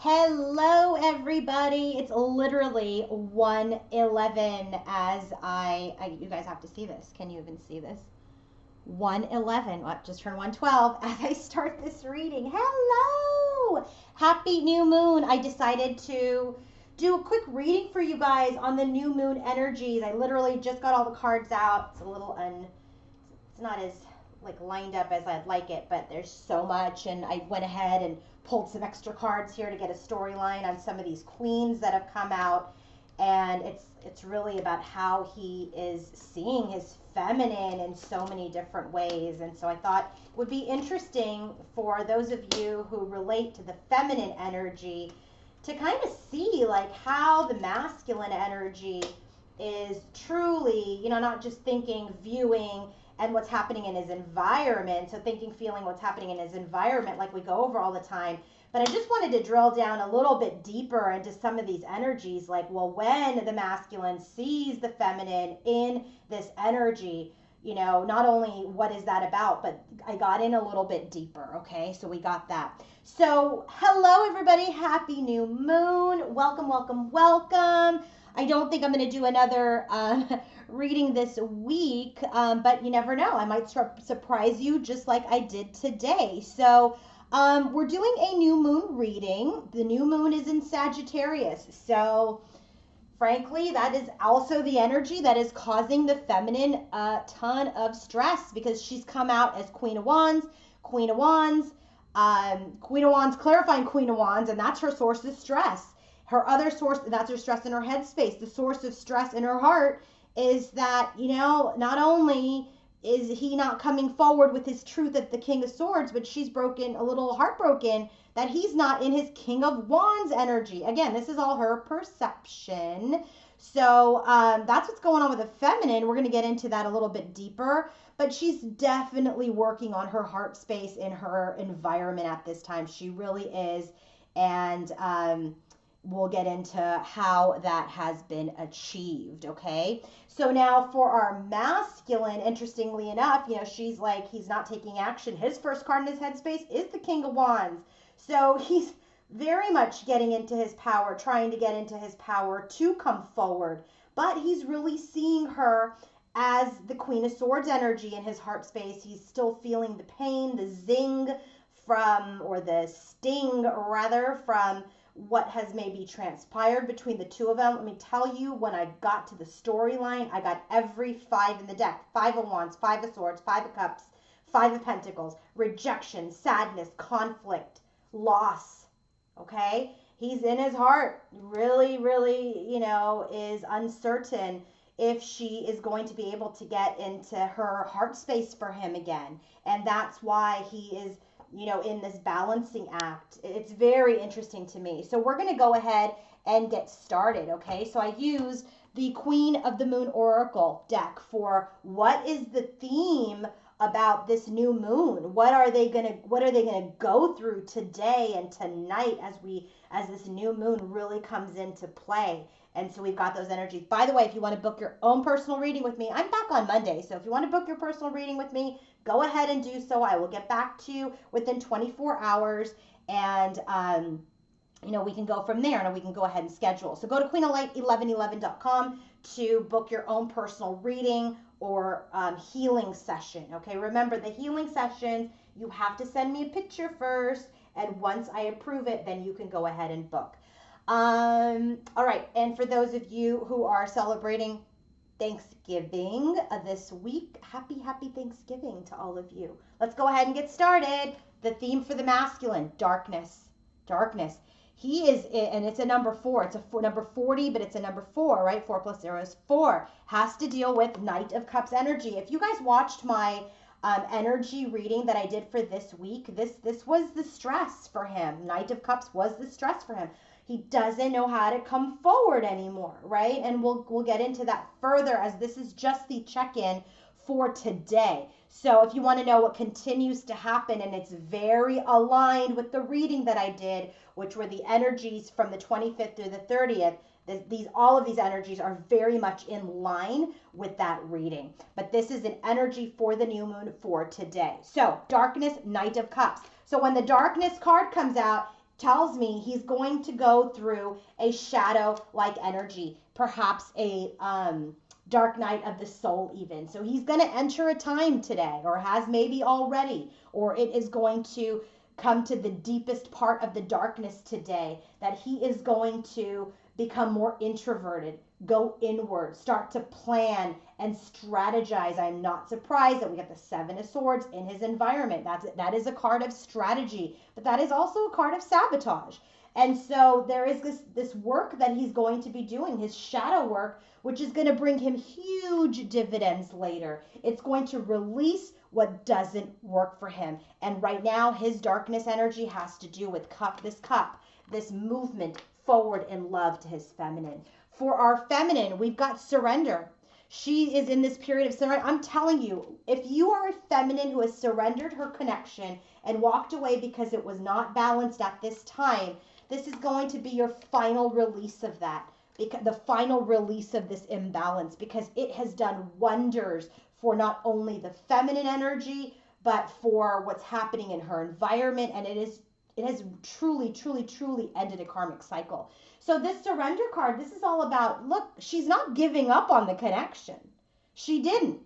Hello, everybody. It's literally 1:11 as you guys have to see this. Can you even see this? 1:11. What? Just turned 1:12 as I start this reading. Hello. Happy new moon. I decided to do a quick reading for you guys on the new moon energies. I literally just got all the cards out. It's not as like lined up as I'd like it, but there's so much, and I went ahead and pulled some extra cards here to get a storyline on some of these queens that have come out, and it's really about how he is seeing his feminine in so many different ways. And so I thought it would be interesting for those of you who relate to the feminine energy to kind of see like how the masculine energy is truly, not just thinking, viewing, and what's happening in his environment. So thinking, feeling what's happening in his environment, like we go over all the time. But I just wanted to drill down a little bit deeper into some of these energies. Like, well, when the masculine sees the feminine in this energy, not only what is that about, but I got in a little bit deeper. Okay, so we got that. So, hello, everybody. Happy new moon. Welcome, welcome, welcome. I don't think I'm going to do another reading this week, but you never know. I might surprise you just like I did today. So, we're doing a new moon reading. The new moon is in Sagittarius. So, frankly, that is also the energy that is causing the feminine a ton of stress because she's come out as Queen of Wands, Queen of Wands, Queen of Wands, clarifying Queen of Wands, and that's her source of stress. Her other source, that's her stress in her headspace. The source of stress in her heart is that, not only is he not coming forward with his truth at the King of Swords, but she's a little heartbroken that he's not in his King of Wands energy. Again, this is all her perception. So that's what's going on with the feminine. We're going to get into that a little bit deeper, but she's definitely working on her heart space in her environment at this time. She really is. And we'll get into how that has been achieved. Okay. So now for our masculine, interestingly enough, she's like, he's not taking action. His first card in his headspace is the King of Wands. So he's very much getting into his power, trying to get into his power to come forward. But he's really seeing her as the Queen of Swords energy in his heart space. He's still feeling the pain, the zing or the sting rather, from what has maybe transpired between the two of them. Let me tell you, when I got to the storyline, I got every five in the deck. Five of Wands, Five of Swords, Five of Cups, Five of Pentacles, rejection, sadness, conflict, loss. Okay? He's in his heart, really, really, is uncertain if she is going to be able to get into her heart space for him again. And that's why he is in this balancing act. It's very interesting to me. So we're going to go ahead and get started, okay? So I used the Queen of the Moon Oracle deck for what is the theme about this new moon. What are they going to go through today and tonight as this new moon really comes into play? And so we've got those energies. By the way, if you want to book your own personal reading with me, I'm back on Monday. So if you want to book your personal reading with me, go ahead and do so. I will get back to you within 24 hours. And, we can go from there and we can go ahead and schedule. So go to queenoflight1111.com to book your own personal reading or healing session. Okay, remember the healing sessions, you have to send me a picture first. And once I approve it, then you can go ahead and book. All right. And for those of you who are celebrating Thanksgiving this week, happy Thanksgiving to all of you. Let's go ahead and get started. The theme for the masculine, darkness. He is, and it's a number 4. It's a number 40, but it's a number 4, right? 4 plus 0 is 4. Has to deal with Knight of Cups energy. If you guys watched my energy reading that I did for this week, this was the stress for him. Knight of Cups was the stress for him. He doesn't know how to come forward anymore, right? And we'll get into that further, as this is just the check-in for today. So if you want to know what continues to happen, and it's very aligned with the reading that I did, which were the energies from the 25th through the 30th, all of these energies are very much in line with that reading. But this is an energy for the new moon for today. So darkness, Knight of Cups. So when the darkness card comes out, tells me he's going to go through a shadow-like energy, perhaps a dark night of the soul even. So he's going to enter a time today, or has maybe already, or it is going to come to the deepest part of the darkness today, that he is going to become more introverted, go inward, start to plan and strategize. I'm not surprised that we got the Seven of Swords in his environment. That is a card of strategy, but that is also a card of sabotage. And so there is this work that he's going to be doing, his shadow work, which is going to bring him huge dividends later. It's going to release what doesn't work for him. And right now, his darkness energy has to do with this movement forward in love to his feminine. For our feminine, we've got surrender. She is in this period of surrender. I'm telling you, if you are a feminine who has surrendered her connection and walked away because it was not balanced at this time, this is going to be your final release of that, because the final release of this imbalance, because it has done wonders for not only the feminine energy, but for what's happening in her environment. And it has truly, truly, truly ended a karmic cycle. So this surrender card, this is all about, look, she's not giving up on the connection. She didn't.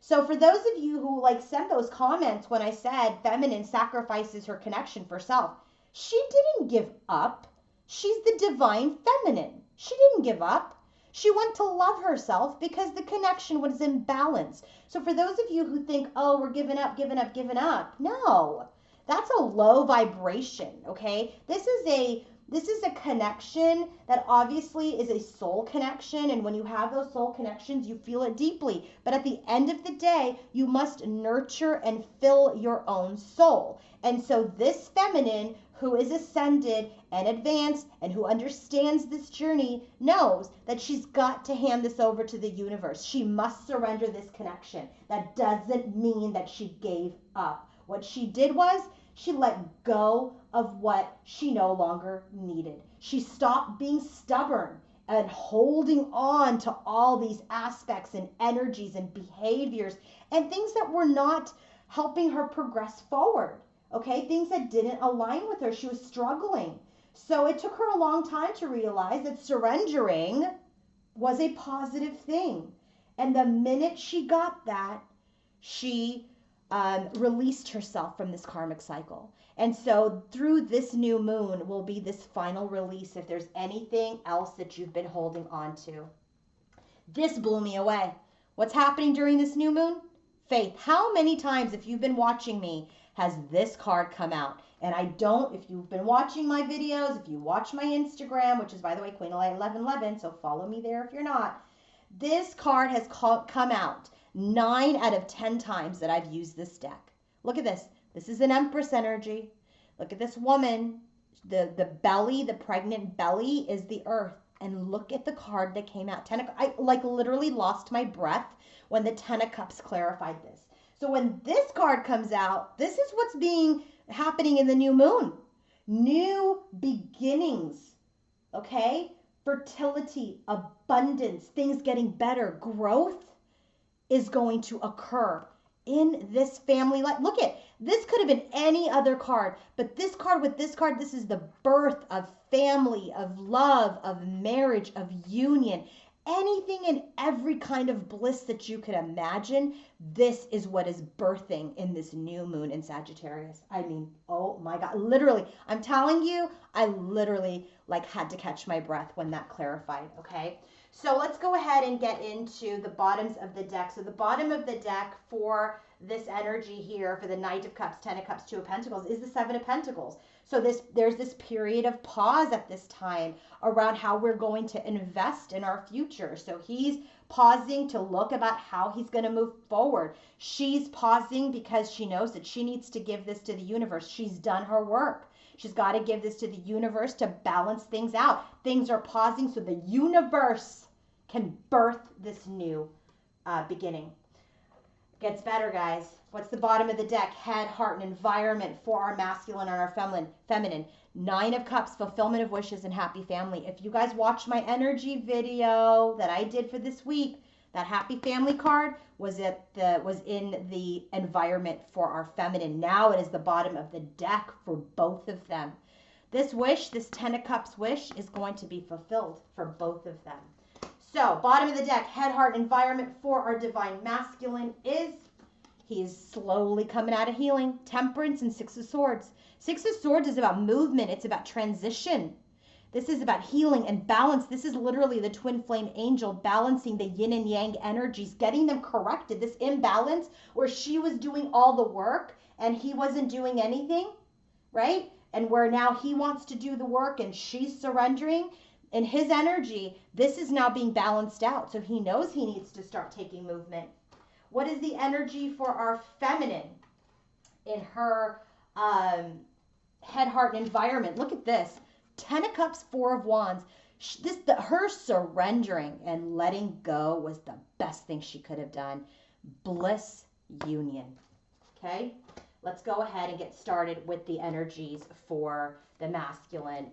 So for those of you who sent those comments when I said feminine sacrifices her connection for self, she didn't give up. She's the divine feminine. She didn't give up. She went to love herself because the connection was in balance. So for those of you who think, oh, we're giving up, no. That's a low vibration, okay? This is a connection that obviously is a soul connection, and when you have those soul connections, you feel it deeply. But at the end of the day, you must nurture and fill your own soul. And so this feminine who is ascended and advanced and who understands this journey knows that she's got to hand this over to the universe. She must surrender this connection. That doesn't mean that she gave up. What she did was she let go of what she no longer needed. She stopped being stubborn and holding on to all these aspects and energies and behaviors and things that were not helping her progress forward. Okay, things that didn't align with her. She was struggling. So it took her a long time to realize that surrendering was a positive thing. And the minute she got that, she released herself from this karmic cycle. And so through this new moon will be this final release if there's anything else that you've been holding on to. This blew me away. What's happening during this new moon? Faith. How many times, if you've been watching me, has this card come out? And if you've been watching my videos, if you watch my Instagram, which is, by the way, Queen of Light 1111, so follow me there if you're not. This card has come out 9 out of 10 times that I've used this deck. Look at this. This is an Empress energy. Look at this woman. The belly, the pregnant belly is the earth. And look at the card that came out. I literally lost my breath when the Ten of Cups clarified this. So when this card comes out, this is what's happening in the new moon. New beginnings, okay? Fertility, abundance, things getting better, growth is going to occur in this family life. Look at this, could have been any other card, but this card with this card, this is the birth of family, of love, of marriage, of union. Anything and every kind of bliss that you could imagine, this is what is birthing in this new moon in Sagittarius. I mean, oh my God, literally, I'm telling you, I literally had to catch my breath when that clarified, okay? So let's go ahead and get into the bottoms of the deck. So the bottom of the deck for this energy here, for the Knight of Cups, Ten of Cups, Two of Pentacles, is the Seven of Pentacles. So there's this period of pause at this time around how we're going to invest in our future. So he's pausing to look about how he's going to move forward. She's pausing because she knows that she needs to give this to the universe. She's done her work. She's got to give this to the universe to balance things out. Things are pausing so the universe can birth this new beginning. Gets better, guys. What's the bottom of the deck? Head, heart, and environment for our masculine and our feminine. Nine of Cups, fulfillment of wishes, and happy family. If you guys watched my energy video that I did for this week, that happy family card was in the environment for our feminine. Now it is the bottom of the deck for both of them. This wish, this Ten of Cups wish, is going to be fulfilled for both of them. So, bottom of the deck, head, heart, environment for our divine masculine is he is slowly coming out of healing. Temperance and Six of Swords. Six of Swords is about movement. It's about transition. This is about healing and balance. This is literally the twin flame angel balancing the yin and yang energies, getting them corrected. This imbalance where she was doing all the work and he wasn't doing anything, right? And where now he wants to do the work and she's surrendering. In his energy, this is now being balanced out. So he knows he needs to start taking movement. What is the energy for our feminine in her head, heart, and environment? Look at this. Ten of Cups, Four of Wands. Her surrendering and letting go was the best thing she could have done. Bliss union. Okay? Let's go ahead and get started with the energies for the masculine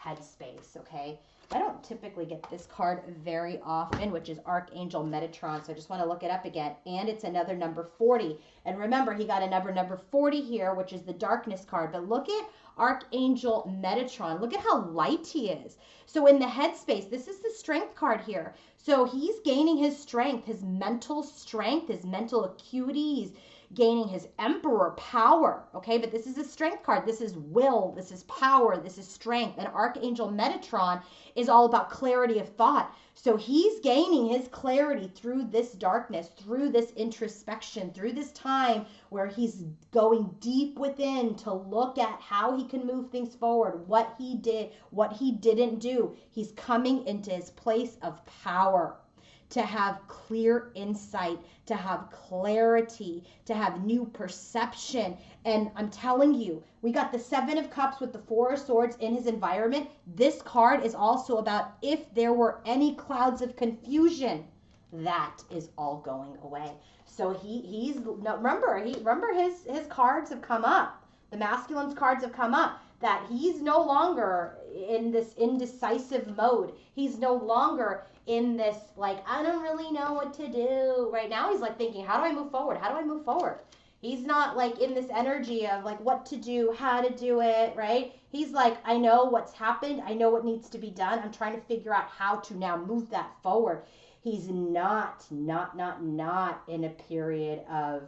headspace, okay? I don't typically get this card very often, which is Archangel Metatron, so I just want to look it up again. And it's another number 40. And remember, he got a number 40 here, which is the darkness card. But look at Archangel Metatron. Look at how light he is. So in the headspace, this is the strength card here. So he's gaining his strength, his mental strength, his mental acuity. He's gaining his emperor power, okay? But this is a strength card. This is will, this is power, this is strength. And Archangel Metatron is all about clarity of thought. So he's gaining his clarity through this darkness, through this introspection, through this time where he's going deep within to look at how he can move things forward, what he did, what he didn't do. He's coming into his place of power, to have clear insight, to have clarity, to have new perception. And I'm telling you, we got the Seven of Cups with the Four of Swords in his environment. This card is also about if there were any clouds of confusion, that is all going away. So remember his cards have come up. The masculine's cards have come up. That he's no longer in this indecisive mode. He's no longer in this, like, I don't really know what to do. Right now he's like thinking, how do I move forward? How do I move forward? He's not like in this energy of like what to do, how to do it, right? He's like, I know what's happened. I know what needs to be done. I'm trying to figure out how to now move that forward. He's not in a period of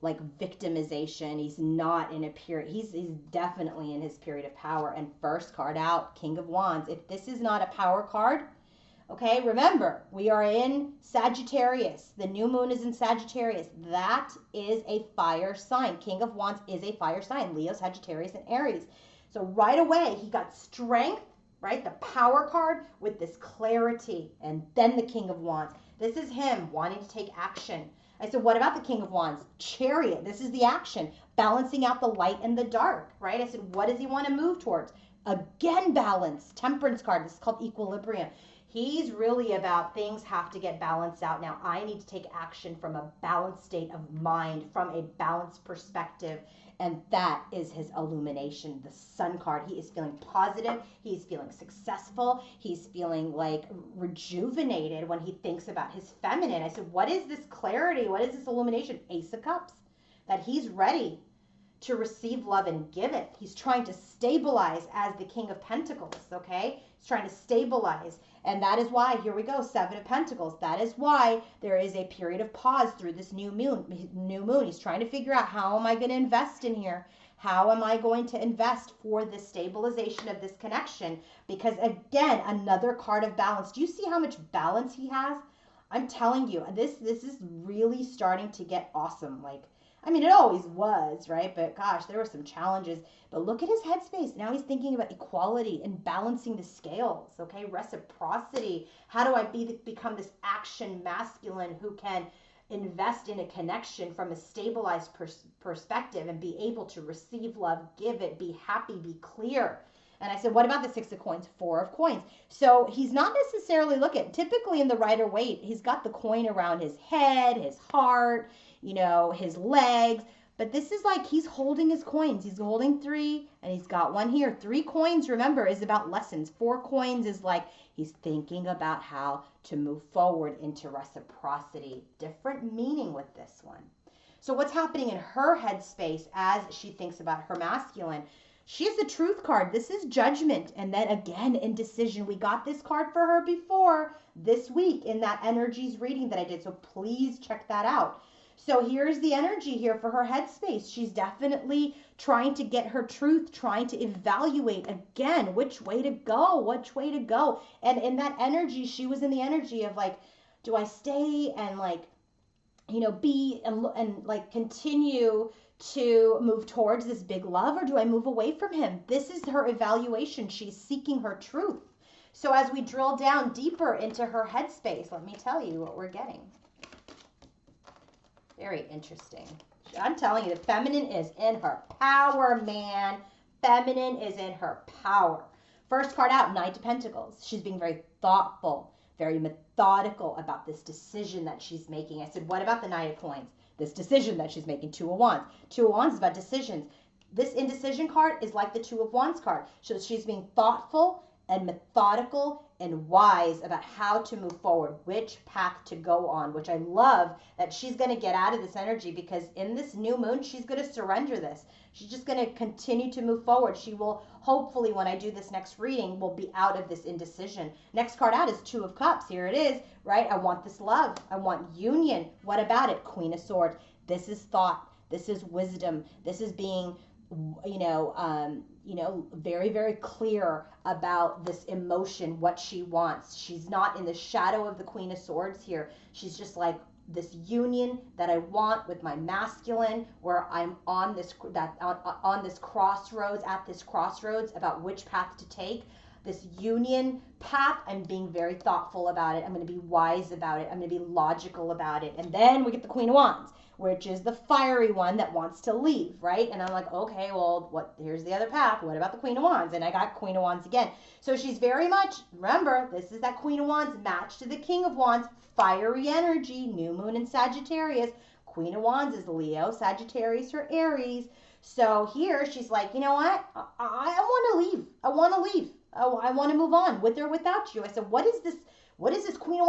like victimization. He's not in a period. He's definitely in his period of power. And first card out, King of Wands. If this is not a power card, okay, remember, we are in Sagittarius. The new moon is in Sagittarius. That is a fire sign. King of Wands is a fire sign. Leo, Sagittarius, and Aries. So right away, he got strength, right? The power card with this clarity. And then the King of Wands. This is him wanting to take action. I said, what about the King of Wands? Chariot. This is the action. Balancing out the light and the dark, right? I said, what does he want to move towards? Again, balance. Temperance card. This is called equilibrium. He's really about things have to get balanced out. Now, I need to take action from a balanced state of mind, from a balanced perspective. And that is his illumination, the Sun card. He is feeling positive. He's feeling successful. He's feeling like rejuvenated when he thinks about his feminine. I said, what is this clarity? What is this illumination? Ace of Cups. That he's ready to receive love and give it. He's trying to stabilize as the King of Pentacles, okay? He's trying to stabilize. And that is why, here we go, Seven of Pentacles. That is why there is a period of pause through this new moon. He's trying to figure out, how am I going to invest in here? How am I going to invest for the stabilization of this connection? Because again, another card of balance. Do you see how much balance he has? I'm telling you, this is really starting to get awesome. Like, I mean, it always was, right? But gosh, there were some challenges. But look at his headspace. Now he's thinking about equality and balancing the scales, okay? Reciprocity. How do I become this action masculine who can invest in a connection from a stabilized perspective and be able to receive love, give it, be happy, be clear? And I said, what about the Six of Coins? Four of Coins. So he's not necessarily looking, typically in the Rider-Waite, he's got the coin around his head, his heart, you know, his legs. But this is like he's holding his coins. He's holding three, and he's got one here. 3 coins, remember, is about lessons. 4 coins is like he's thinking about how to move forward into reciprocity. Different meaning with this one. So what's happening in her headspace as she thinks about her masculine? She is the truth card. This is judgment. And then again, indecision. We got this card for her before this week in that energies reading that I did. So please check that out. So here's the energy here for her headspace. She's definitely trying to get her truth, trying to evaluate again which way to go, which way to go. And in that energy, she was in the energy of like, do I stay and like, be and like continue to move towards this big love, or do I move away from him? This is her evaluation. She's seeking her truth. So as we drill down deeper into her headspace, let me tell you what we're getting. Very interesting. I'm telling you, the feminine is in her power, man. Feminine is in her power. First card out, Knight of Pentacles. She's being very thoughtful, very methodical about this decision that she's making. I said, what about the Knight of Coins? This decision that she's making, Two of Wands. Two of Wands is about decisions. This indecision card is like the Two of Wands card. So she's being thoughtful and methodical and wise about how to move forward, which path to go on, which I love that she's going to get out of this energy, because in this new moon, she's going to surrender this. She's just going to continue to move forward. She will, hopefully, when I do this next reading, will be out of this indecision. Next card out is Two of Cups. Here it is, right? I want this love. I want union. What about it? Queen of Swords. This is thought. This is wisdom. This is being, very, very clear about this emotion, what she wants. She's not in the shadow of the Queen of Swords here. She's just like, this union that I want with my masculine, where I'm on this crossroads, at this crossroads about which path to take. This union path, I'm being very thoughtful about it. I'm going to be wise about it. I'm going to be logical about it. And then we get the Queen of Wands, which is the fiery one that wants to leave, right? And I'm like, okay, well, here's the other path. What about the Queen of Wands? And I got Queen of Wands again. So she's very much, remember, this is that Queen of Wands matched to the King of Wands, fiery energy, new moon in Sagittarius. Queen of Wands is Leo, Sagittarius or Aries. So here she's like, you know what? I want to leave. I want to leave. I want to move on with or without you. I said, what is this? What is this Queen of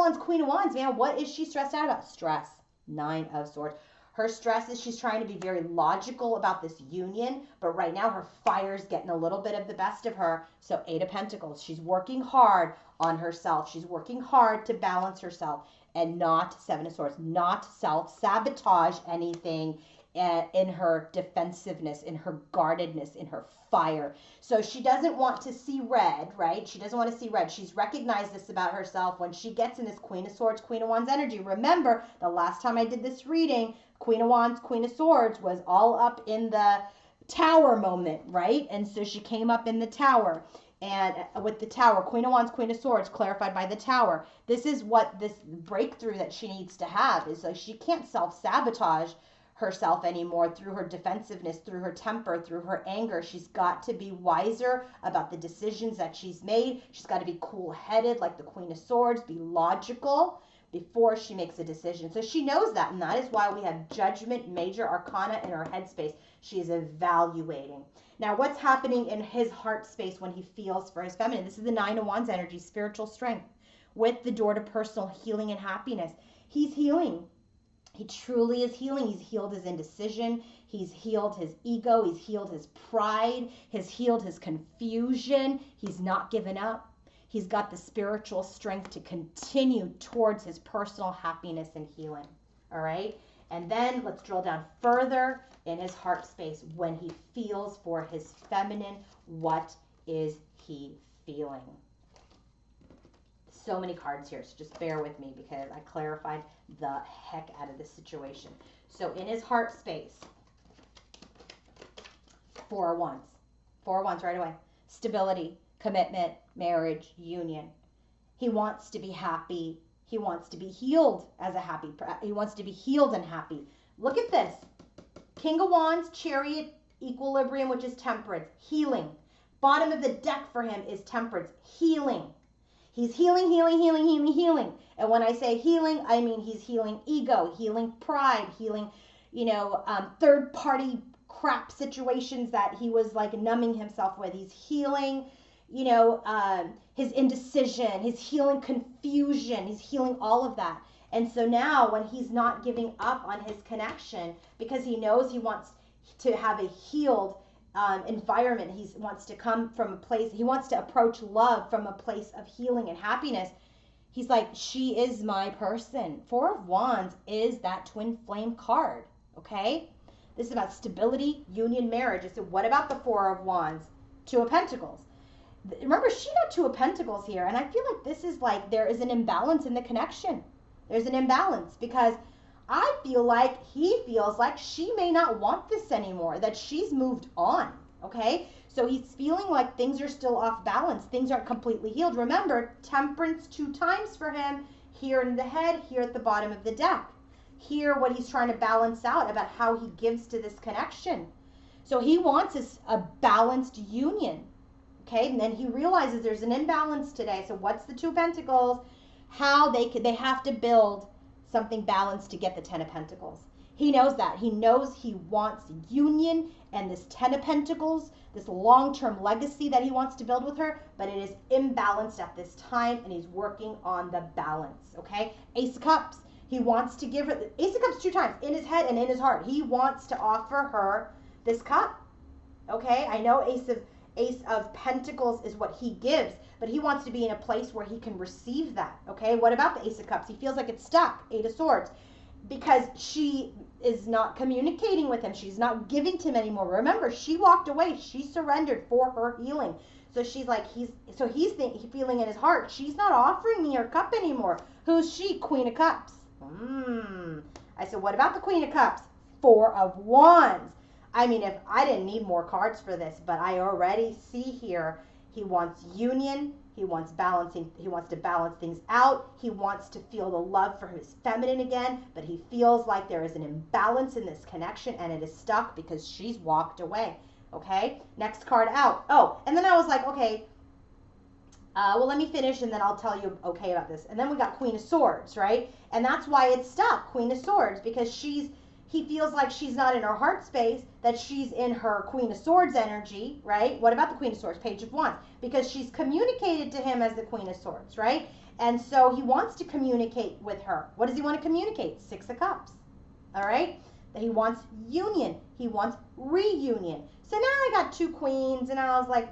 Wands, man? What is she stressed out about? Stress. Nine of Swords. Her stress is she's trying to be very logical about this union, but right now her fire's getting a little bit of the best of her. So Eight of Pentacles. She's working hard on herself. She's working hard to balance herself, and not Seven of Swords, not self-sabotage anything in her defensiveness, in her guardedness, in her fire. So she doesn't want to see red, right? She doesn't want to see red. She's recognized this about herself when she gets in this Queen of Swords, Queen of Wands energy. Remember, the last time I did this reading, Queen of Wands, Queen of Swords was all up in the tower moment, right? And so she came up in the tower. And with the tower, Queen of Wands, Queen of Swords, clarified by the tower. This is what this breakthrough that she needs to have is, like, she can't self-sabotage herself anymore through her defensiveness, through her temper, through her anger. She's got to be wiser about the decisions that she's made. She's got to be cool-headed like the Queen of Swords, be logical before she makes a decision. So she knows that, and that is why we have Judgment, Major Arcana in her headspace. She is evaluating. Now, what's happening in his heart space when he feels for his feminine? This is the Nine of Wands energy, spiritual strength, with the door to personal healing and happiness. He's healing. He truly is healing. He's healed his indecision. He's healed his ego. He's healed his pride. He's healed his confusion. He's not given up. He's got the spiritual strength to continue towards his personal happiness and healing. All right? And then let's drill down further in his heart space when he feels for his feminine. What is he feeling? So many cards here, so just bear with me because I clarified the heck out of this situation. So in his heart space, Four of Wands. Four of Wands right away. Stability, commitment, marriage, union. He wants to be happy. He wants to be healed as a happy. He wants to be healed and happy. Look at this. King of Wands, Chariot, equilibrium, which is temperance, healing. Bottom of the deck for him is temperance, healing. He's healing, healing, healing, healing, healing. And when I say healing, I mean he's healing ego, healing pride, healing, third party crap situations that he was like numbing himself with. He's healing, his indecision, he's healing confusion, he's healing all of that. And so now when he's not giving up on his connection because he knows he wants to have a healed environment. He wants to come from a place, he wants to approach love from a place of healing and happiness. He's like, she is my person. Four of Wands is that twin flame card, okay? This is about stability, union, marriage. I said, what about the Four of Wands? Two of Pentacles. Remember, she got Two of Pentacles here, and I feel like this is like there is an imbalance in the connection. There's an imbalance because I feel like he feels like she may not want this anymore, that she's moved on, okay? So he's feeling like things are still off balance. Things aren't completely healed. Remember, Temperance 2 times for him, here in the head, here at the bottom of the deck. Here, what he's trying to balance out about how he gives to this connection. So he wants a balanced union, okay? And then he realizes there's an imbalance today. So what's the Two of Pentacles? How they have to build something balanced to get the Ten of Pentacles. He knows that. He knows he wants union and this Ten of Pentacles, this long-term legacy that he wants to build with her, but it is imbalanced at this time, and he's working on the balance, okay? Ace of Cups. He wants to give her, Ace of Cups 2 times, in his head and in his heart. He wants to offer her this cup, okay? I know Ace of Pentacles is what he gives, but he wants to be in a place where he can receive that, okay? What about the Ace of Cups? He feels like it's stuck, Eight of Swords, because she is not communicating with him. She's not giving to him anymore. Remember, she walked away. She surrendered for her healing. So she's like, he's feeling in his heart, she's not offering me her cup anymore. Who's she? Queen of Cups. I said, what about the Queen of Cups? Four of Wands. I mean, if I didn't need more cards for this, but I already see here, he wants union. He wants balancing. He wants to balance things out. He wants to feel the love for his feminine again, but he feels like there is an imbalance in this connection, and it is stuck because she's walked away. Okay, next card out. Oh, and then I was like, okay, well, let me finish, and then I'll tell you okay about this. And then we got Queen of Swords, right? And that's why it's stuck, Queen of Swords, because he feels like she's not in her heart space, that she's in her Queen of Swords energy, right? What about the Queen of Swords? Page of Wands. Because she's communicated to him as the Queen of Swords, right? And so he wants to communicate with her. What does he want to communicate? Six of Cups, all right? That he wants union. He wants reunion. So now I got two queens, and I was like,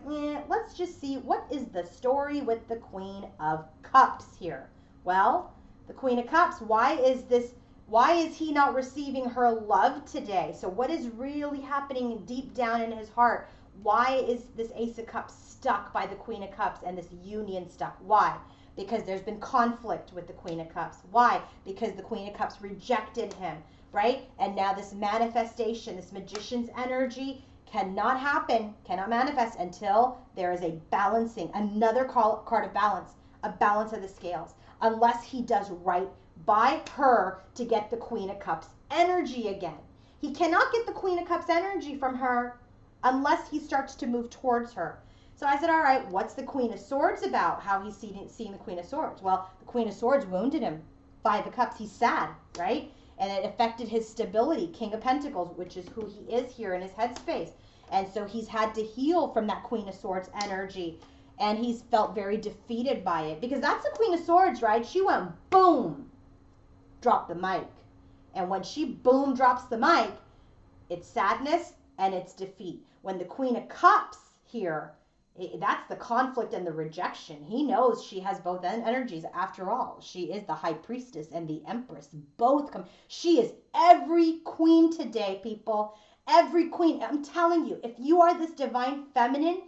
let's just see what is the story with the Queen of Cups here. Well, the Queen of Cups, why is he not receiving her love today? So what is really happening deep down in his heart? Why is this Ace of Cups stuck by the Queen of Cups and this union stuck? Why? Because there's been conflict with the Queen of Cups. Why? Because the Queen of Cups rejected him, right? And now this manifestation, this magician's energy cannot happen, cannot manifest until there is a balancing, another card of balance, a balance of the scales, unless he does right by her to get the Queen of Cups energy again. He cannot get the Queen of Cups energy from her unless he starts to move towards her. So I said, all right, what's the Queen of Swords about? How he's seeing the Queen of Swords? Well, the Queen of Swords wounded him. Five of Cups, he's sad, right? And it affected his stability. King of Pentacles, which is who he is here in his headspace. And so he's had to heal from that Queen of Swords energy. And he's felt very defeated by it. Because that's the Queen of Swords, right? She went boom, dropped the mic. And when she boom drops the mic, it's sadness and it's defeat. When the Queen of Cups here, that's the conflict and the rejection. He knows she has both energies. After all, she is the High Priestess and the Empress. Both come. She is every queen today, people. Every queen. I'm telling you, if you are this divine feminine,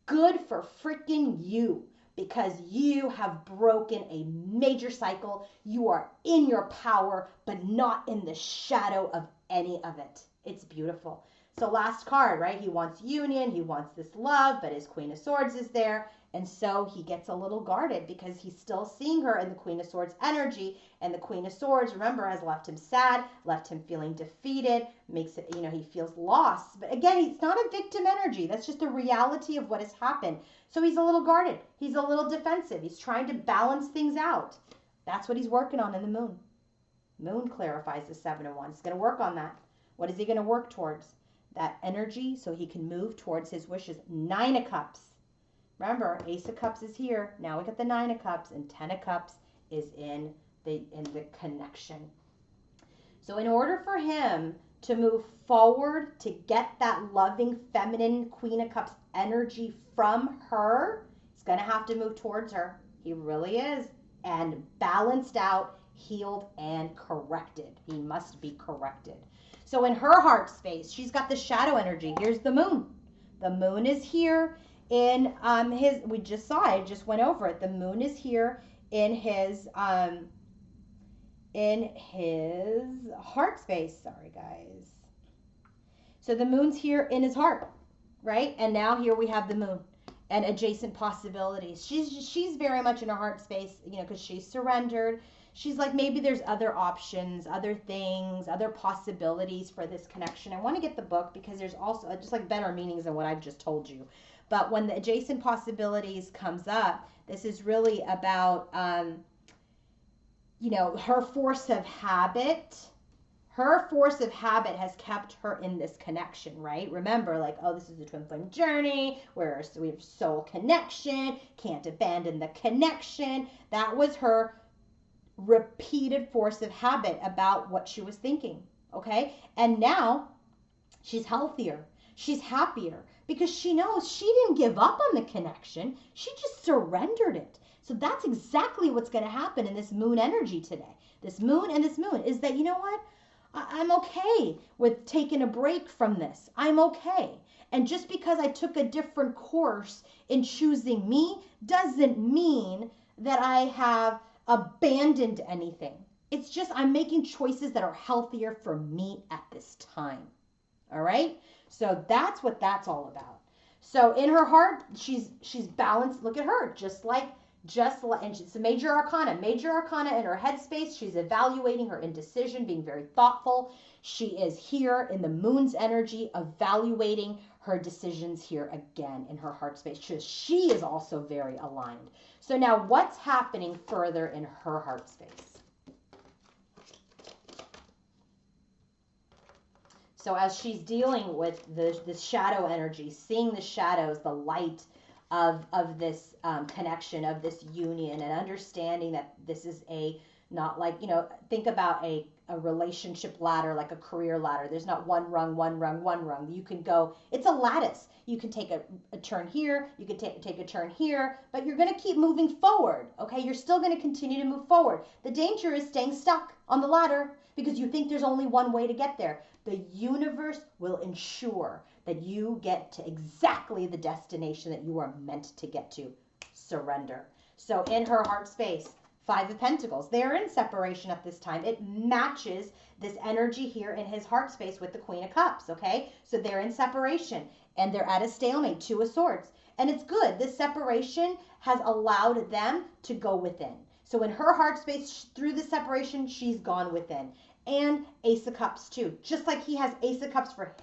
good for freaking you. Because you have broken a major cycle. You are in your power, but not in the shadow of any of it. It's beautiful. So last card, right? He wants union. He wants this love, but his Queen of Swords is there. And so he gets a little guarded because he's still seeing her in the Queen of Swords energy. And the Queen of Swords, remember, has left him sad, left him feeling defeated, makes it, he feels lost. But again, it's not a victim energy. That's just the reality of what has happened. So he's a little guarded. He's a little defensive. He's trying to balance things out. That's what he's working on in the moon. Moon clarifies the Seven of Wands. He's going to work on that. What is he going to work towards? That energy so he can move towards his wishes. Nine of Cups. Remember, Ace of Cups is here. Now we got the Nine of Cups, and Ten of Cups is in the connection. So in order for him to move forward, to get that loving feminine Queen of Cups energy from her, he's going to have to move towards her. He really is. And balanced out, healed, and corrected. He must be corrected. So in her heart space, she's got the shadow energy. Here's the moon. The moon is here in his, we just saw it, just went over it. The moon is here in his heart space. Sorry, guys. So the moon's here in his heart, right? And now here we have the moon and adjacent possibilities. She's very much in her heart space, you know, because she's surrendered. She's like, maybe there's other options, other things, other possibilities for this connection. I want to get the book because there's also just like better meanings than what I've just told you. But when the adjacent possibilities comes up, this is really about, you know, her force of habit. Her force of habit has kept her in this connection, right? Remember, like, oh, this is the twin flame journey, where we have soul connection, can't abandon the connection. That was her repeated force of habit about what she was thinking, okay? And now she's healthier. She's happier because she knows she didn't give up on the connection. She just surrendered it. So that's exactly what's going to happen in this moon energy today. This moon and this moon is that, you know what? I'm okay with taking a break from this. I'm okay. And just because I took a different course in choosing me doesn't mean that I have abandoned anything. It's just I'm making choices that are healthier for me at this time. All right? So that's what that's all about. So in her heart, she's balanced. Look at her, just like, and it's a major arcana in her headspace. She's evaluating her indecision, being very thoughtful. She is here in the moon's energy, evaluating her decisions here again in her heart space. She is also very aligned. So now what's happening further in her heart space? So as she's dealing with the shadow energy, seeing the shadows, the light of this connection, of this union, and understanding that this is not like, you know, think about a relationship ladder, like a career ladder. There's not one rung. You can go, it's a lattice. You can take a turn here, you can take a turn here, but you're going to keep moving forward, okay? You're still going to continue to move forward. The danger is staying stuck on the ladder because you think there's only one way to get there. The universe will ensure that you get to exactly the destination that you are meant to get to. Surrender. So in her heart space, Five of Pentacles, they're in separation at this time. It matches this energy here in his heart space with the Queen of Cups, okay? So they're in separation and they're at a stalemate, Two of Swords. And it's good. This separation has allowed them to go within. So in her heart space, through the separation, she's gone within. And Ace of Cups too. Just like he has Ace of Cups for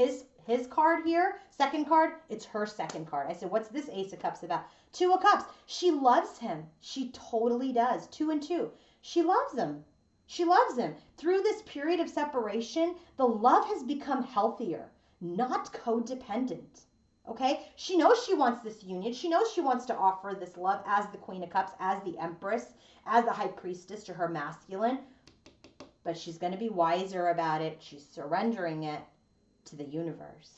his card here, second card, it's her second card. I said, what's this Ace of Cups about? Two of Cups. She loves him. She totally does. 2 and 2. She loves him. She loves him. Through this period of separation, the love has become healthier, not codependent. Okay? She knows she wants this union. She knows she wants to offer this love as the Queen of Cups, as the Empress, as the High Priestess to her masculine. But she's going to be wiser about it. She's surrendering it to the universe.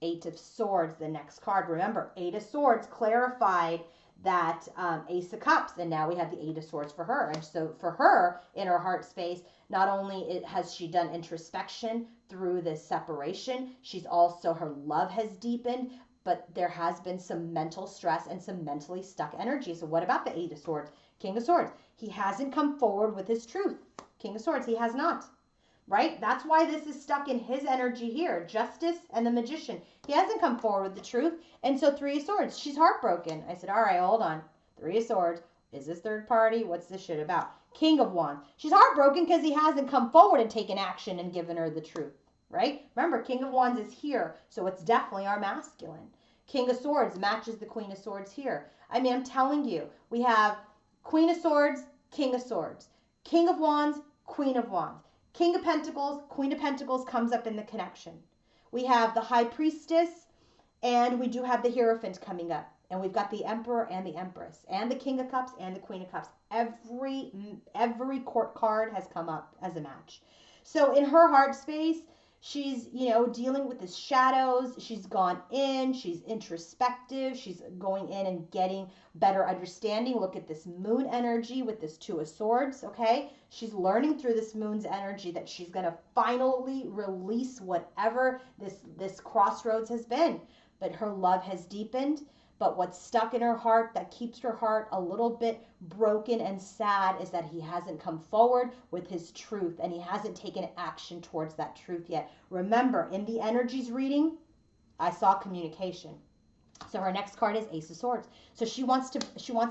Eight of Swords, the next card. Remember, Eight of Swords clarified that Ace of Cups, and now we have the Eight of Swords for her. And so for her, in her heart space, not only has she done introspection through this separation, she's also, her love has deepened, but there has been some mental stress and some mentally stuck energy. So what about the Eight of Swords? King of Swords. He hasn't come forward with his truth. King of Swords, he has not. Right? That's why this is stuck in his energy here. Justice and the Magician. He hasn't come forward with the truth. And so Three of Swords. She's heartbroken. I said, all right, hold on. Three of Swords. Is this third party? What's this shit about? King of Wands. She's heartbroken because he hasn't come forward and taken action and given her the truth. Right? Remember, King of Wands is here. So it's definitely our masculine. King of Swords matches the Queen of Swords here. I mean, I'm telling you, we have Queen of Swords, King of Swords. King of Wands, Queen of Wands. King of Pentacles, Queen of Pentacles comes up in the connection. We have the High Priestess, and we do have the Hierophant coming up. And we've got the Emperor and the Empress, and the King of Cups and the Queen of Cups. Every court card has come up as a match. So in her heart space, She's, you know, dealing with the shadows. She's gone in, she's introspective, she's going in and getting better understanding. Look at this moon energy with this Two of Swords, okay? She's learning through this moon's energy that she's going to finally release whatever this crossroads has been. But her love has deepened. But what's stuck in her heart that keeps her heart a little bit broken and sad is that he hasn't come forward with his truth and he hasn't taken action towards that truth yet. Remember, in the energies reading, I saw communication. So her next card is Ace of Swords. So she wants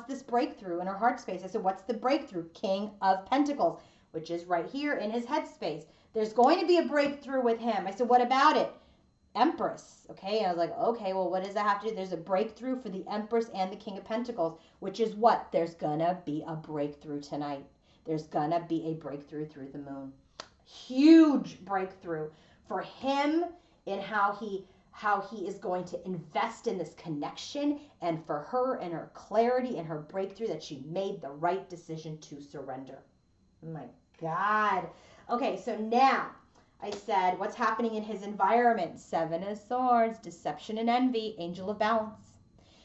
this breakthrough in her heart space. I said, what's the breakthrough? King of Pentacles, which is right here in his head space. There's going to be a breakthrough with him. I said, what about it? Empress. Okay, and I was like, okay, well, what does that have to do? There's a breakthrough for the Empress and the King of Pentacles, which is what? There's gonna be a breakthrough tonight. There's gonna be a breakthrough through the moon. Huge breakthrough for him in how he is going to invest in this connection, and for her and her clarity and her breakthrough that she made the right decision to surrender. Oh my God. Okay, so now I said, what's happening in his environment? Seven of Swords, deception and envy, Angel of Balance.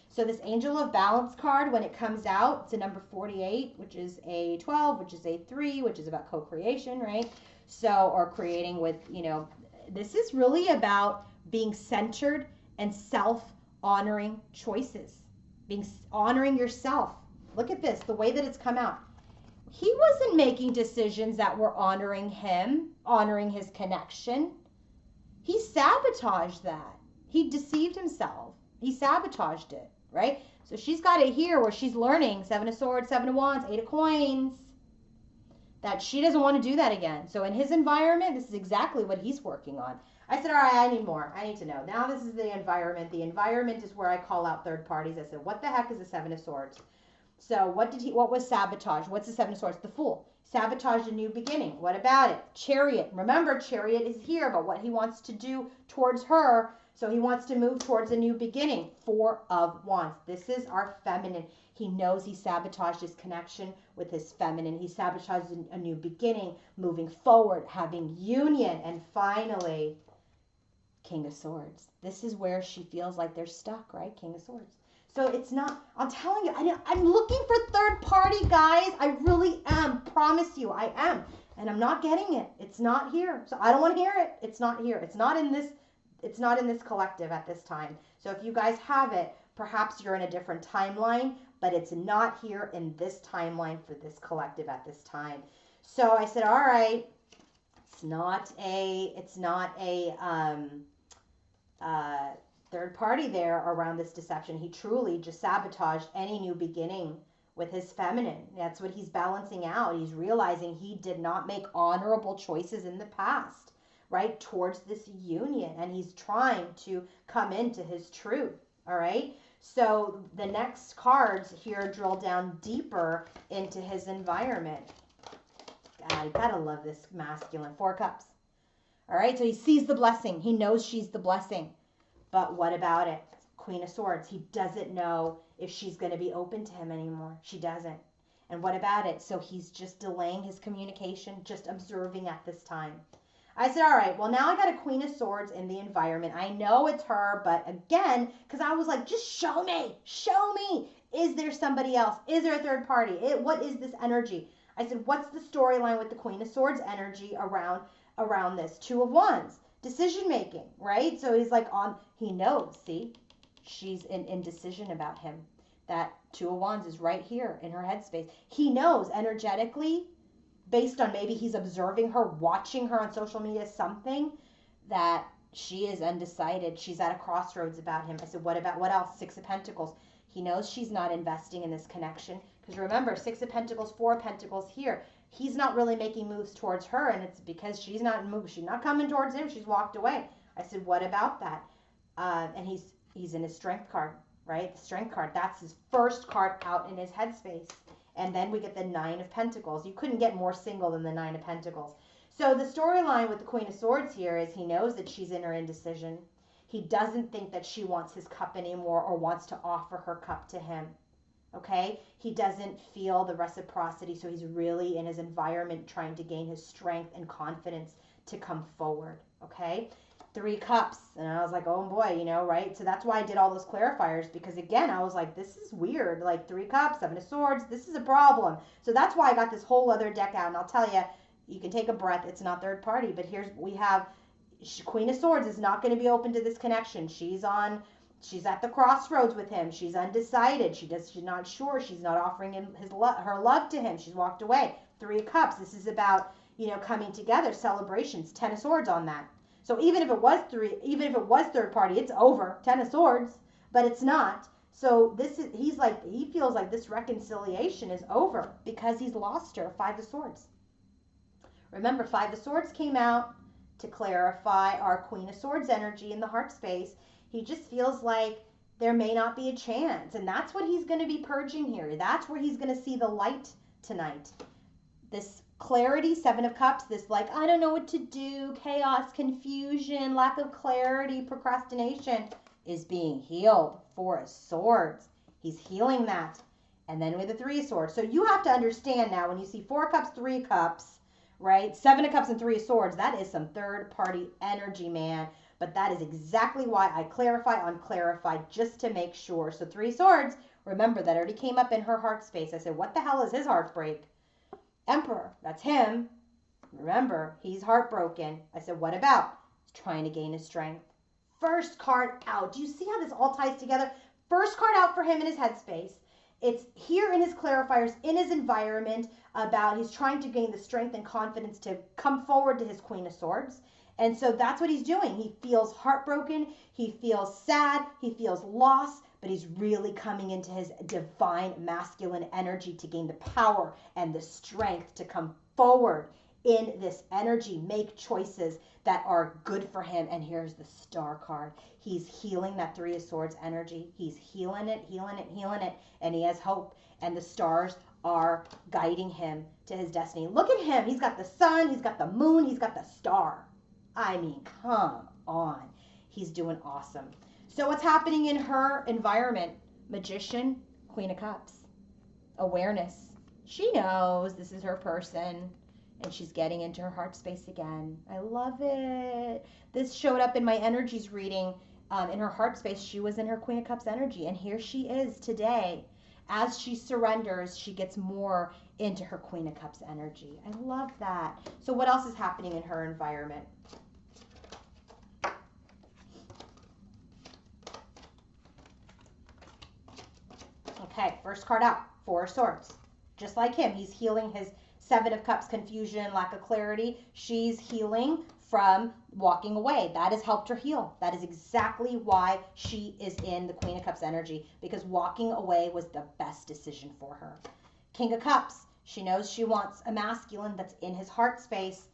So this Angel of Balance card, when it comes out, it's a number 48, which is a 12, which is a 3, which is about co-creation, right? So, or creating with, you know, this is really about being centered and self-honoring choices. Honoring yourself. Look at this, the way that it's come out. He wasn't making decisions that were honoring him, honoring his connection. He sabotaged that. He deceived himself. He sabotaged it, right? So she's got it here where she's learning, Seven of Swords, Seven of Wands, Eight of Coins, that she doesn't want to do that again. So in his environment, this is exactly what he's working on. I said, all right, I need more. I need to know. Now this is the environment. The environment is where I call out third parties. I said, what the heck is the Seven of Swords? So what was sabotage? What's the Seven of Swords? The Fool. Sabotaged a new beginning. What about it? Chariot. Remember, Chariot is here, but what he wants to do towards her, so he wants to move towards a new beginning. Four of Wands. This is our feminine. He knows he sabotaged his connection with his feminine. He sabotaged a new beginning, moving forward, having union, and finally, King of Swords. This is where she feels like they're stuck, right? King of Swords. So it's not, I'm telling you, I'm looking for third party, guys. I really am. Promise you, I am. And I'm not getting it. It's not here. So I don't want to hear it. It's not here. It's not in this collective at this time. So if you guys have it, perhaps you're in a different timeline, but it's not here in this timeline for this collective at this time. So I said, all right, it's not a third party there around this deception. He truly just sabotaged any new beginning with his feminine. That's what he's balancing out. He's realizing he did not make honorable choices in the past, right, towards this union, and he's trying to come into his truth. All right, so the next cards here drill down deeper into his environment. God, you gotta love this masculine. Four of Cups. All right, so he sees the blessing. He knows she's the blessing. But what about it? Queen of Swords. He doesn't know if she's going to be open to him anymore. She doesn't. And what about it? So he's just delaying his communication, just observing at this time. I said, all right, well, now I got a Queen of Swords in the environment. I know it's her, but again, because I was like, just show me. Show me. Is there somebody else? Is there a third party? What is this energy? I said, what's the storyline with the Queen of Swords energy around this? Two of Wands. Decision making, right? So he's like he knows, see, she's in indecision about him. That Two of Wands is right here in her headspace. He knows energetically, based on maybe he's observing her, watching her on social media, something, that she is undecided. She's at a crossroads about him. I said, what else? Six of Pentacles. He knows she's not investing in this connection. Because remember, Six of Pentacles, Four of Pentacles here. He's not really making moves towards her, and it's because she's not moving. She's not coming towards him. She's walked away. I said, what about that? And he's in his Strength card, right? The Strength card. That's his first card out in his headspace. And then we get the Nine of Pentacles. You couldn't get more single than the Nine of Pentacles. So the storyline with the Queen of Swords here is he knows that she's in her indecision. He doesn't think that she wants his cup anymore or wants to offer her cup to him. Okay, he doesn't feel the reciprocity, so he's really in his environment trying to gain his strength and confidence to come forward. okay? 3 cups. And I was like, oh boy, you know, right? So that's why I did all those clarifiers, because again, I was like, this is weird. Like 3 cups, 7 of swords, this is a problem. So that's why I got this whole other deck out. And I'll tell you, you can take a breath. It's not third party, but here's, we have Queen of Swords is not going to be open to this connection. She's at the crossroads with him. She's undecided. She's not sure. She's not offering him her love to him. She's walked away. 3 cups. This is about, you know, coming together, celebrations. 10 of swords on that. So even if it was third party, it's over. 10 of swords, but it's not. So he feels like this reconciliation is over because he's lost her. 5 of swords. Remember, 5 of swords came out to clarify our Queen of Swords energy in the heart space. He just feels like there may not be a chance. And that's what he's going to be purging here. That's where he's going to see the light tonight. This clarity, 7 of cups, this like, I don't know what to do, chaos, confusion, lack of clarity, procrastination is being healed. 4 of swords. He's healing that. And then with the 3 of swords. So you have to understand now when you see 4 cups, 3 cups, right? 7 of cups and 3 of swords, that is some third party energy, man. But that is exactly why I clarify on clarify, just to make sure. So 3 of swords, remember that already came up in her heart space. I said, what the hell is his heartbreak? Emperor, that's him. Remember, he's heartbroken. I said, what about? He's trying to gain his strength. First card out. Do you see how this all ties together? First card out for him in his headspace. It's here in his clarifiers, in his environment, about he's trying to gain the strength and confidence to come forward to his Queen of Swords. And so that's what he's doing. He feels heartbroken. He feels sad. He feels lost. But he's really coming into his divine masculine energy to gain the power and the strength to come forward in this energy, make choices that are good for him. And here's the Star card. He's healing that 3 of swords energy. He's healing it, healing it, healing it. And he has hope. And the stars are guiding him to his destiny. Look at him. He's got the sun. He's got the moon. He's got the star. I mean, come on. He's doing awesome. So what's happening in her environment? Magician, Queen of Cups. Awareness. She knows this is her person, and she's getting into her heart space again. I love it. This showed up in my energies reading. In her heart space, she was in her Queen of Cups energy, and here she is today. As she surrenders, she gets more into her Queen of Cups energy. I love that. So what else is happening in her environment? Okay, first card out, 4 of swords. Just like him, he's healing his 7 of cups, confusion, lack of clarity. She's healing from walking away. That has helped her heal. That is exactly why she is in the Queen of Cups energy, because walking away was the best decision for her. King of Cups, she knows she wants a masculine that's in his heart space,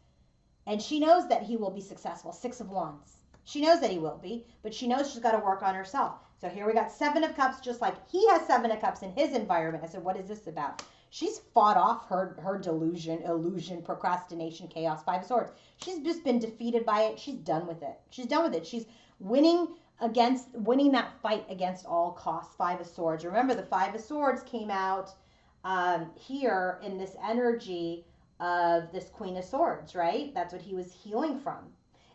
and she knows that he will be successful. 6 of Wands. She knows that he will be, but she knows she's got to work on herself. So here we got 7 of Cups, just like he has 7 of Cups in his environment. I said, what is this about? She's fought off her delusion, illusion, procrastination, chaos, 5 of Swords. She's just been defeated by it. She's done with it. She's done with it. She's winning that fight against all costs, 5 of Swords. Remember, the 5 of Swords came out here in this energy of this Queen of Swords, right? That's what he was healing from.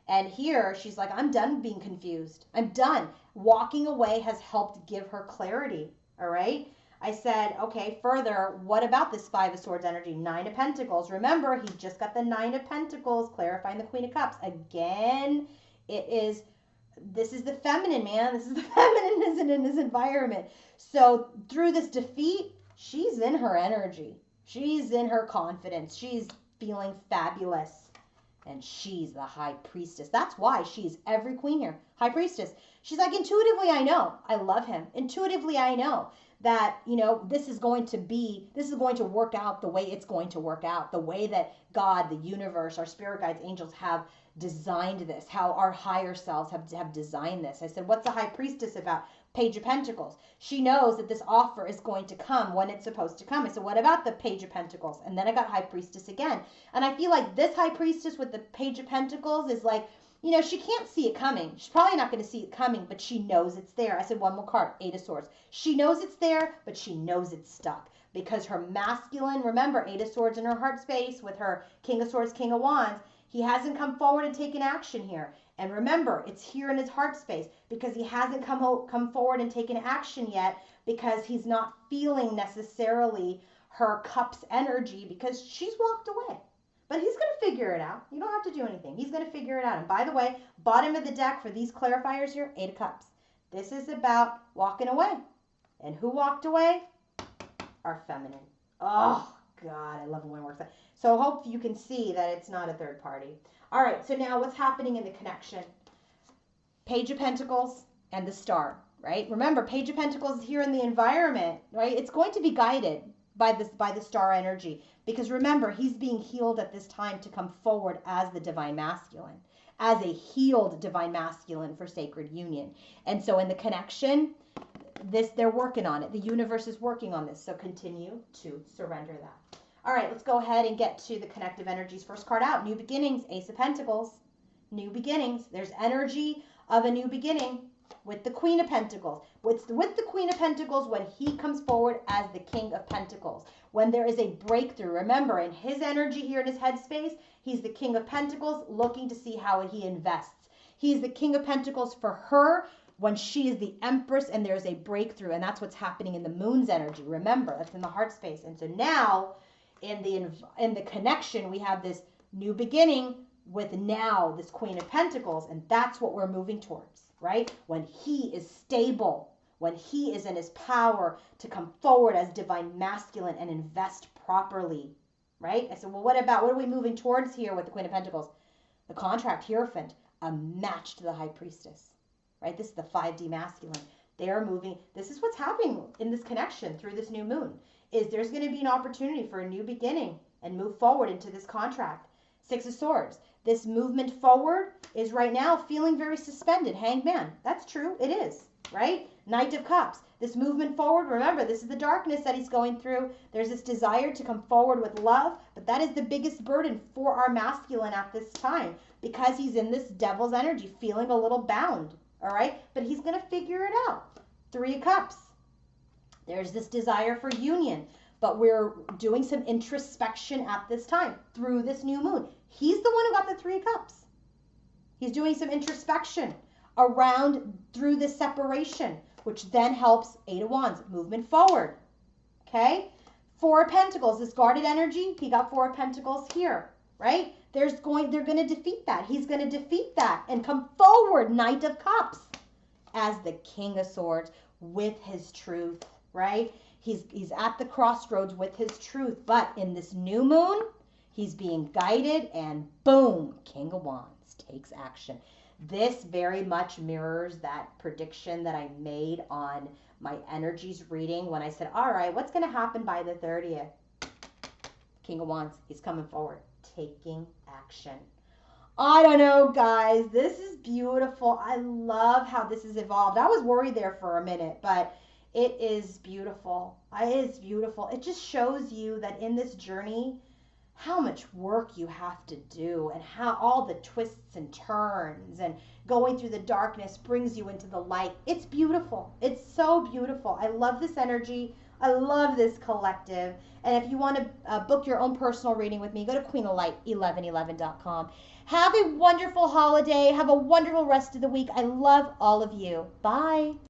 And here she's like, I'm done being confused. I'm done. Walking away has helped give her clarity. All right. I said, okay, further, what about this 5 of Swords energy? 9 of Pentacles. Remember, he just got the 9 of Pentacles, clarifying the Queen of Cups. Again, this is the feminine, man. This is the feminine in his environment. So through this defeat, she's in her energy. She's in her confidence. She's feeling fabulous. And she's the High Priestess. That's why she's every queen here. High Priestess. She's like, intuitively, I know. I love him. Intuitively, I know that, this is going to work out the way it's going to work out. The way that God, the universe, our spirit guides, angels have designed this. How our higher selves have designed this. I said, what's the High Priestess about? Page of Pentacles. She knows that this offer is going to come when it's supposed to come. I said, what about the Page of Pentacles? And then I got High Priestess again. And I feel like this High Priestess with the Page of Pentacles is like, she can't see it coming. She's probably not going to see it coming, but she knows it's there. I said, one more card, 8 of Swords. She knows it's there, but she knows it's stuck. Because her masculine, remember, 8 of Swords in her heart space with her King of Swords, King of Wands, He hasn't come forward and taken action here. And remember, it's here in his heart space because he hasn't come forward and taken action yet because he's not feeling necessarily her cup's energy because she's walked away. But he's going to figure it out. You don't have to do anything. He's going to figure it out. And by the way, bottom of the deck for these clarifiers here, 8 of Cups. This is about walking away. And who walked away? Our feminine. Oh, God, I love it when it works out. So I hope you can see that it's not a third party. All right, so now what's happening in the connection? Page of Pentacles and the Star, right? Remember, Page of Pentacles is here in the environment, right? It's going to be guided by the Star energy because remember, he's being healed at this time to come forward as the Divine Masculine, as a healed Divine Masculine for sacred union. And so in the connection, they're working on it. The universe is working on this. So continue to surrender that. All right, let's go ahead and get to the connective energies. First card out, New Beginnings, Ace of Pentacles. New beginnings. There's energy of a new beginning with the Queen of Pentacles. With the Queen of Pentacles when he comes forward as the King of Pentacles. When there is a breakthrough. Remember, in his energy here in his headspace, he's the King of Pentacles looking to see how he invests. He's the King of Pentacles for her when she is the Empress and there's a breakthrough. And that's what's happening in the Moon's energy. Remember, that's in the heart space. And so now in the connection, we have this new beginning with now this Queen of Pentacles, and that's what we're moving towards, right? When he is stable, when he is in his power to come forward as Divine Masculine and invest properly, right? I said, well, what are we moving towards here with the Queen of Pentacles? The contract Hierophant, a match to the High Priestess, right? This is the 5D masculine. They are moving. This is what's happening in this connection through this new moon, is there's going to be an opportunity for a new beginning and move forward into this contract. 6 of Swords. This movement forward is right now feeling very suspended. Hanged Man. That's true. It is, right? Knight of Cups. This movement forward, remember, this is the darkness that he's going through. There's this desire to come forward with love, but that is the biggest burden for our masculine at this time because he's in this devil's energy, feeling a little bound, all right? But he's going to figure it out. 3 of Cups. There's this desire for union, but we're doing some introspection at this time through this new moon. He's the one who got the 3 of Cups. He's doing some introspection around through this separation, which then helps 8 of Wands, movement forward. Okay? 4 of Pentacles, this guarded energy, he got 4 of Pentacles here, right? They're going to defeat that. He's going to defeat that and come forward, Knight of Cups, as the King of Swords with his truth, right? He's at the crossroads with his truth, but in this new moon, he's being guided and boom, King of Wands takes action. This very much mirrors that prediction that I made on my energies reading when I said, all right, what's going to happen by the 30th? King of Wands, he's coming forward, taking action. I don't know, guys. This is beautiful. I love how this has evolved. I was worried there for a minute, but it is beautiful. It is beautiful. It just shows you that in this journey, how much work you have to do and how all the twists and turns and going through the darkness brings you into the light. It's beautiful. It's so beautiful. I love this energy. I love this collective. And if you want to book your own personal reading with me, go to queenoflight1111.com. Have a wonderful holiday. Have a wonderful rest of the week. I love all of you. Bye.